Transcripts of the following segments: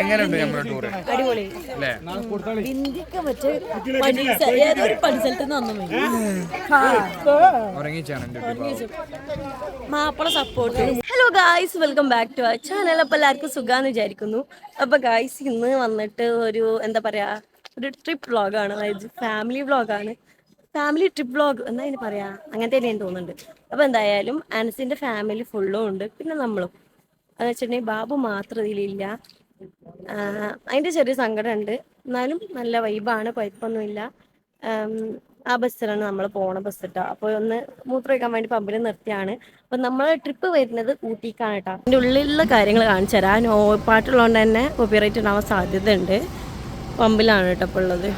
എങ്ങനെയുണ്ട് നമ്മുടെ ടൂർ? അടിപൊളി. ബിന്ദിക്ക് മറ്റേ ഏതൊരു പരിസരത്ത് നിന്ന് Mappila support. Hello guys, welcome back to our channel. അപ്പൊ എല്ലാവർക്കും സുഖാന്ന് വിചാരിക്കുന്നു. അപ്പൊ ഗായ്സ് ഇന്ന് വന്നിട്ട് ഒരു എന്താ പറയാ, ഒരു ട്രിപ്പ് വ്ളോഗാണ്. അതായത് ഫാമിലി വ്ളോഗാണ്. ഫാമിലി ട്രിപ്പ് വ്ളോഗ് എന്താ അതിന് പറയാ, അങ്ങനത്തെ എനിക്ക് തോന്നുന്നുണ്ട്. അപ്പൊ എന്തായാലും അനസിന്റെ ഫാമിലി ഫുള്ളും ഉണ്ട്, പിന്നെ നമ്മളും. എന്ന് വെച്ചിട്ടുണ്ടെങ്കിൽ ബാബു മാത്രം ഇതിലില്ല. അതിൻ്റെ ചെറിയ സങ്കടമുണ്ട്. എന്നാലും നല്ല വൈബാണ്, കുഴപ്പമൊന്നുമില്ല. ആ ബസ്സിലാണ് നമ്മൾ പോണ ബസ് കേട്ടോ. അപ്പോൾ ഒന്ന് മൂത്രമൊഴിക്കാൻ വേണ്ടി പമ്പിൽ നിർത്തിയാണ്. അപ്പം നമ്മൾ ട്രിപ്പ് വരുന്നത് ഊട്ടിക്കാണ് കേട്ടോ. അതിൻ്റെ ഉള്ളിലുള്ള കാര്യങ്ങൾ കാണിച്ചു തരാം. പാട്ടുള്ളതുകൊണ്ട് തന്നെ കോപ്പിറൈറ്റ് ഉണ്ടാവാൻ സാധ്യത ഉണ്ട്. പമ്പിലാണ് കേട്ടോ ഇപ്പോൾ ഉള്ളത്.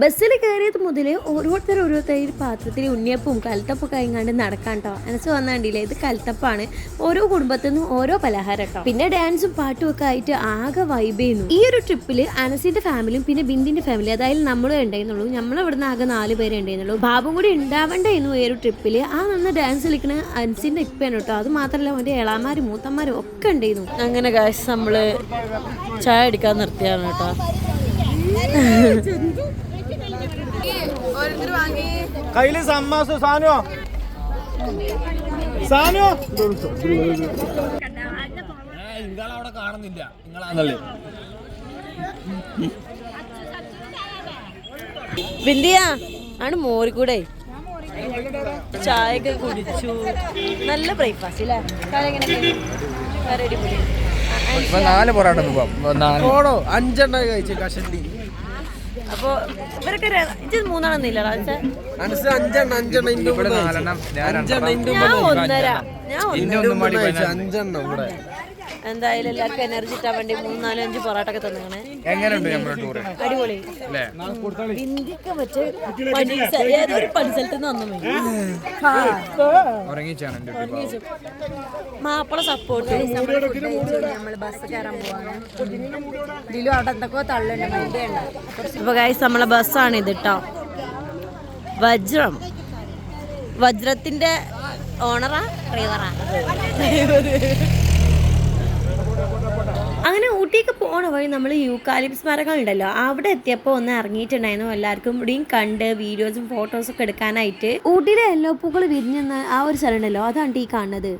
ബസ്സിൽ കയറിയത് മുതൽ ഓരോരുത്തർ പാത്രത്തിൽ ഉണ്ണിയപ്പവും കൽത്തപ്പൊക്കെ കഴിഞ്ഞാണ്ട് നടക്കാൻ കേട്ടോ. അനസ് വന്നാണ്ടില്ലേ, ഇത് കൽത്തപ്പാണ്. ഓരോ കുടുംബത്തിൽ നിന്നും ഓരോ പലഹാരം കേട്ടോ. പിന്നെ ഡാൻസും പാട്ടും ഒക്കെ ആയിട്ട് ആകെ വൈബ് ചെയ്യുന്നു. ഈ ഒരു ട്രിപ്പിൽ അനസിന്റെ ഫാമിലിയും പിന്നെ ബിന്ദിന്റെ ഫാമിലി, അതായത് നമ്മളും ഉണ്ടായിരുന്നുള്ളൂ. നമ്മളിവിടുന്ന് ആകെ 4 പേരെ ഉണ്ടായിരുന്നുള്ളൂ. ബാബും കൂടി ഉണ്ടാവേണ്ടായിരുന്നു ഈ ഒരു ട്രിപ്പിൽ. ആ നിന്ന് ഡാൻസ് കളിക്കണ അനസിന്റെ ഇപ്പയാണ് കേട്ടോ. അത് മാത്രമല്ല അവന്റെ ഇളാമാരും മൂത്തന്മാരും ഒക്കെ ഉണ്ടായിരുന്നു. അങ്ങനെ ഗായ്സ് നമ്മള് ചായ അടിക്കാൻ നിർത്തിയാണ് കേട്ടോ. കയ്യില് സമ്മാസ് സാനോ സാനോ നിങ്ങളവിടെ കാണുന്നില്ല, നിങ്ങളാണല്ലേ. ബിന്ദിയ ആണ് മോരിക്കൂടെ ചായയൊക്കെ കുടിച്ചു. നല്ല ബ്രേക്ക്ഫാസ്റ്റ് അല്ലേ? അടിപൊളി. 4 പൊറോട്ട 5 കഴിച്ചു കഷണ്ടി. അപ്പൊ ഇവരൊക്കെ ഇത് 3 ഇല്ലടാ. എന്തായാലും എല്ലാവർക്കും എനർജി കിട്ടാൻ വേണ്ടി 3, 4, 5 പൊറോട്ട ഒക്കെ തന്നിങ്ങനെ. എങ്ങനെയുണ്ട് നമ്മുടെ ടൂർ? അടിപൊളി. ബിന്ദിക്ക് മറ്റേ ഏതൊരു പരിസരത്ത് നിന്ന് മാപ്പിള സപ്പോർട്ട്. നമ്മള് ബസ് കയറാൻ പോവാണ്. ഇതിലും അവിടെ എന്തൊക്കെയോ തള്ളുണ്ട്. അപ്പൊ ഗൈസ് നമ്മളെ ബസ്സാണ് ഇത് കേട്ടോ. വജ്രത്തിന്റെ ഓണറാ ഡ്രൈവറാ. അങ്ങനെ ഊട്ടിക്ക് പോണ വഴി നമ്മൾ യൂക്കാലിപ്സ് മരങ്ങളുണ്ടല്ലോ, അവിടെ എത്തിയപ്പോൾ ഒന്ന് ഇറങ്ങിയിട്ടുണ്ടായിരുന്നു. എല്ലാവർക്കും ഇവിടെയും കണ്ട് വീഡിയോസും ഫോട്ടോസും ഒക്കെ എടുക്കാനായിട്ട്. ഊട്ടിയിലെ യെല്ലോ പൂക്കൾ വിരിഞ്ഞെന്ന ആ ഒരു സ്ഥലം ഉണ്ടല്ലോ, അതാണ് ഈ കാണുന്നത്.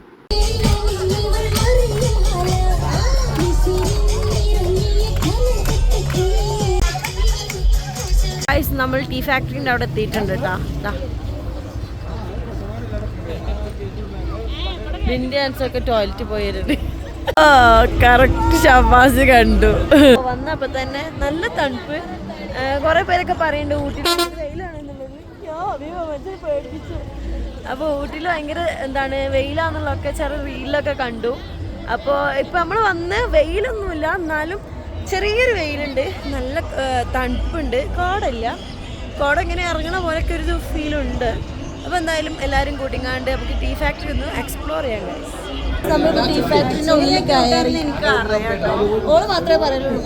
നമ്മൾ ടീ ഫാക്ടറിന്റെ അവിടെ എത്തിയിട്ടുണ്ട് കേട്ടോ. ഇന്ത്യൻസൊക്കെ ടോയ്ലറ്റിൽ പോയിരുന്നു. കറക്റ്റ് ഷമാസ് കണ്ടു. വന്നപ്പോ തന്നെ നല്ല തണുപ്പ്. കുറെ പേരൊക്കെ പറയുന്നുണ്ട് ഊട്ടിയിൽ വെയിലാണെന്നുള്ളത്. ഞാൻ പേടിപ്പിച്ചു. അപ്പൊ ഊട്ടിയിൽ ഭയങ്കര എന്താണ് വെയിലാന്നുള്ളതൊക്കെ ചെറിയ റീലൊക്കെ കണ്ടു. അപ്പോൾ ഇപ്പൊ നമ്മൾ വന്ന് വെയിലൊന്നുമില്ല, എന്നാലും ചെറിയൊരു വെയിലുണ്ട്. നല്ല തണുപ്പുണ്ട്. കോട ഇങ്ങനെ ഇറങ്ങണ പോലൊക്കെ ഒരു ഫീലുണ്ട്. അപ്പോൾ എന്തായാലും എല്ലാവരും കൂട്ടിങ്ങാണ്ട് നമുക്ക് ടീ ഫാക്ടറി ഒന്ന് എക്സ്പ്ലോർ ചെയ്യാൻ കഴിയും. നമുക്ക് ടീ ഫാക്ടറിന്റെ ഉള്ളിൽ കയറി എനിക്ക് അറിയാം. ഓള് മാത്രമേ പറയുള്ളൂ.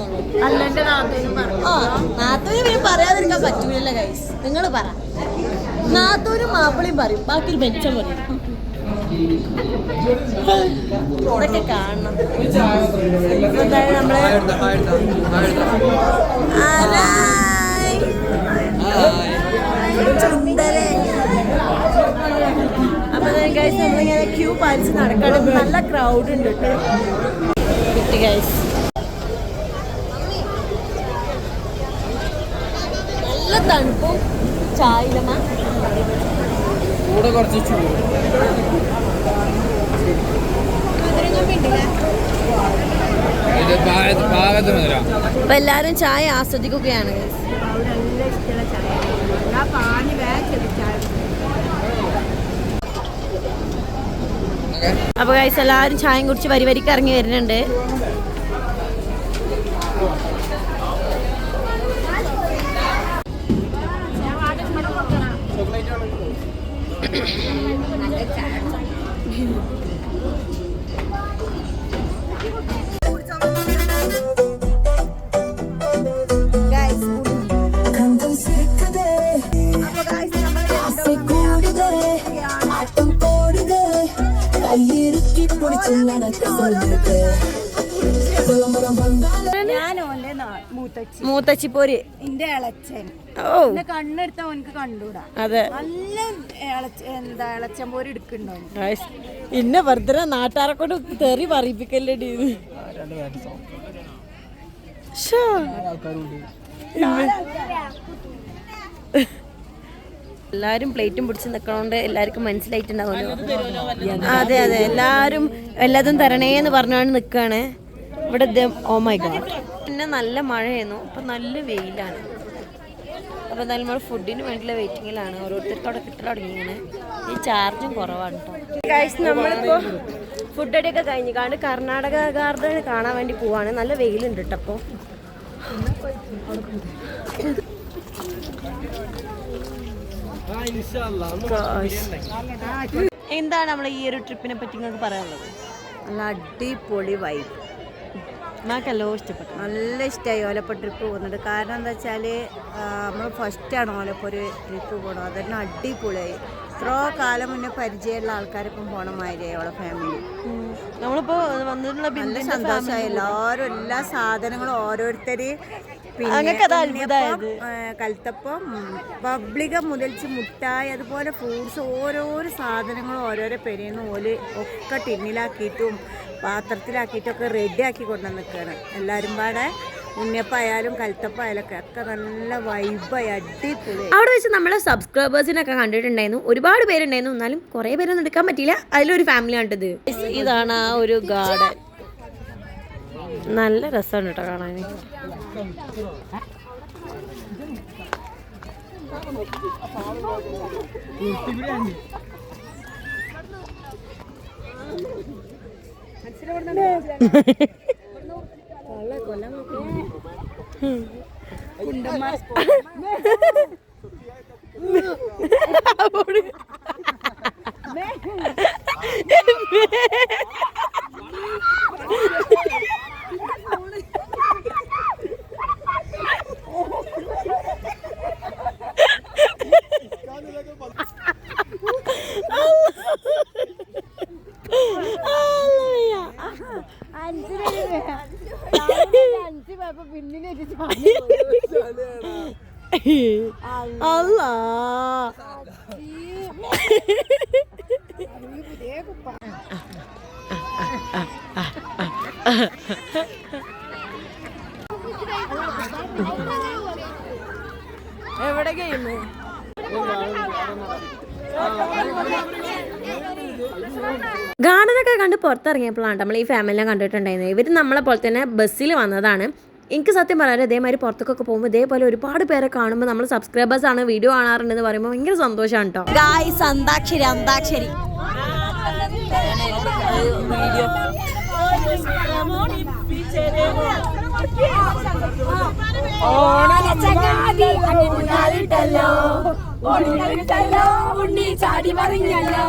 അല്ല, എൻ്റെ നാത്തൂനും പറഞ്ഞു. നാത്തൂന് പിന്നെ പറയാതിരിക്കാൻ പറ്റൂലല്ലോ ഗൈസ്. നിങ്ങൾ പറ. നാത്തൂനും മാപ്പിളയും പറയും, ബാക്കി ഒരു ബെഞ്ചം പറയും. ഇതൊക്കെ കാണണം. എന്തായാലും നമ്മള് അപ്പൊ ഗൈസ് നമ്മളിങ്ങനെ ക്യൂ പാലിച്ച് നടക്കണം. നല്ല ക്രൗഡ് ഉണ്ട് കേട്ടോ ഗൈസ്. നല്ല തണുപ്പും ചായലമ കൂടെ കുറച്ച് ചൂട്. അപ്പൊ എല്ലാരും ചായ ആസ്വദിക്കുകയാണ്. അപ്പൊ ഗൈസ് എല്ലാരും ചായയും കുടിച്ച് വരിക്ക് ഇറങ്ങി വരുന്നുണ്ട്. I മൂത്തച്ചിപ്പോര് എന്റെ ഇളച്ചൻ ഓ കണ്ണെടുത്ത ഓനക്ക് കണ്ടൂടാ. അതെ നല്ല ഇളച്ചൻ പോര് എടുക്കണ്ടോ. ഇന്ന വെറുതെ നാട്ടാരെ കൊണ്ട് തെറി പറയിപ്പിക്കല്ലേ. എല്ലാരും പ്ലേറ്റും പിടിച്ച് നിക്കണോണ്ട് എല്ലാവർക്കും മനസ്സിലായിട്ടുണ്ടാവുമല്ലോ. അതെ അതെ, എല്ലാരും എല്ലാതും തരണേന്ന് പറഞ്ഞാണ് നിക്കാണ് ഇവിടെ. ഓ മൈ ഗോഡ്, പിന്നെ നല്ല മഴയായിരുന്നു, അപ്പൊ നല്ല വെയിലാണ്. അപ്പൊ എന്തായാലും നമ്മൾ ഫുഡിന് വേണ്ടിയുള്ള വെയിറ്റിങ്ങിലാണ്. ഓരോരുത്തർക്ക് അവിടെ കിട്ടൽ തുടങ്ങിയാണ്. ഈ ചാർജും കുറവാണ് കേട്ടോ. നമ്മളിപ്പോ ഫുഡ് അടിയൊക്കെ കഴിഞ്ഞിക്കാണ്ട് കർണാടക ഗാർഡൻ കാണാൻ വേണ്ടി പോവാണ്. നല്ല വെയിലുണ്ട് കേട്ടോ. അപ്പൊ എന്താണ് നമ്മളെ ഈ ഒരു ട്രിപ്പിനെ പറ്റി നിങ്ങൾക്ക് പറയാനുള്ളത്? നല്ല അടിപൊളി വൈബ്. നമുക്കെല്ലോ ഇഷ്ടപ്പെട്ടു, നല്ല ഇഷ്ടമായി ഓലപ്പ ട്രിപ്പ് പോകുന്നുണ്ട്. കാരണം എന്താ വെച്ചാൽ നമ്മൾ ഫസ്റ്റാണ് ഓലപ്പ ഒരു ട്രിപ്പ് പോകണം. അതന്നെ അടിപൊളിയായി. എത്രയോ കാലം മുന്നേ പരിചയമുള്ള ആൾക്കാരിപ്പം പോണ മാതിരിയായി ഓളെ ഫാമിലി. നമ്മളിപ്പോ വന്നിട്ടുള്ള നല്ല സന്തോഷമായി. എല്ലാവരും എല്ലാ സാധനങ്ങളും ഓരോരുത്തര് കൽത്തപ്പം പബ്ലിക മുതൽച്ച് മുട്ടായി അതുപോലെ ഫ്രൂട്ട്സ് ഓരോരോ സാധനങ്ങളും ഓരോരോ പെരേന്ന് ഓല് ഒക്കെ ടിന്നിലാക്കിയിട്ടും പാത്രത്തിലാക്കിയിട്ടൊക്കെ റെഡി ആക്കി കൊണ്ടുവന്ന് നിൽക്കുകയാണ്. എല്ലാവരും പാടെ ഉണ്ണിയപ്പായാലും കൽത്തപ്പായാലും ഒക്കെ നല്ല വൈബായി അടിപൊളി. അവിടെ വെച്ച് നമ്മളെ സബ്സ്ക്രൈബേഴ്സിനൊക്കെ കണ്ടിട്ടുണ്ടായിരുന്നു. ഒരുപാട് പേരുണ്ടായിരുന്നു, എന്നാലും കുറേ പേരൊന്നും എടുക്കാൻ പറ്റിയില്ല. അതിലൊരു ഫാമിലി ആണിത്. ഇതാണ് ആ ഒരു ഗാർഡൻ. നല്ല രസമാണ് കേട്ടോ കാണാൻ. അല്ലാ എവിടെ കഴിയുന്നു? ഗാർഡനൊക്കെ കണ്ട് പുറത്തിറങ്ങിയപ്പോഴാണ് നമ്മൾ ഈ ഫാമിലിനെ കണ്ടിട്ടുണ്ടായിരുന്നത്. ഇവർ നമ്മളെ പോലെ തന്നെ ബസ്സിൽ വന്നതാണ്. എനിക്ക് സത്യം പറയാം, ഇതേമാതിരി പുറത്തൊക്കെ പോകുമ്പോൾ ഇതേപോലെ ഒരുപാട് പേരെ കാണുമ്പോൾ നമ്മൾ സബ്സ്ക്രൈബേഴ്സ് ആണ്, വീഡിയോ കാണാറുണ്ടെന്ന് പറയുമ്പോൾ ഭയങ്കര സന്തോഷമാണ് കേട്ടോ. ഗായ്സ്, അന്താക്ഷരി അന്താക്ഷരി വീഡിയോ ഉണ്ണി ചാടി പറഞ്ഞല്ലോ.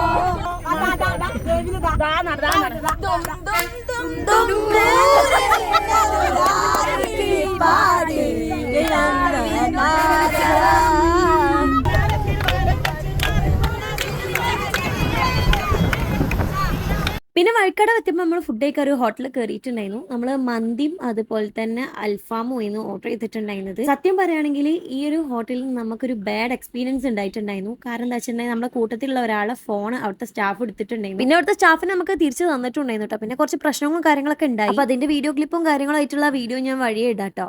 പിന്നെ വഴിക്കട എത്തിയപ്പോൾ നമ്മൾ ഫുഡ് കഴിക്കാൻ ഒരു ഹോട്ടലിൽ കയറിയിട്ടുണ്ടായിരുന്നു. നമ്മൾ മന്തിയും അതുപോലെ തന്നെ അൽഫാമും ആയിരുന്നു ഓർഡർ ചെയ്തിട്ടുണ്ടായിരുന്നത്. സത്യം പറയുകയാണെങ്കിൽ ഈ ഒരു ഹോട്ടലിൽ നമുക്കൊരു ബാഡ് എക്സ്പീരിയൻസ് ഉണ്ടായിട്ടുണ്ടായിരുന്നു. കാരണം എന്താ വെച്ചിട്ടുണ്ടെങ്കിൽ നമ്മുടെ കൂട്ടത്തിലുള്ള ഒരാളെ ഫോൺ അവിടുത്തെ സ്റ്റാഫ് എടുത്തിട്ടുണ്ടായിരുന്നു. പിന്നെ അവിടുത്തെ സ്റ്റാഫിന് നമുക്ക് തിരിച്ചു തന്നിട്ടുണ്ടായിരുന്നു കേട്ടോ. പിന്നെ കുറച്ച് പ്രശ്നങ്ങളും കാര്യങ്ങളൊക്കെ ഉണ്ടായി. അപ്പോൾ അതിന്റെ വീഡിയോ ക്ലിപ്പും കാര്യങ്ങളായിട്ടുള്ള വീഡിയോ ഞാൻ വഴിയെ ഇടാം കേട്ടോ.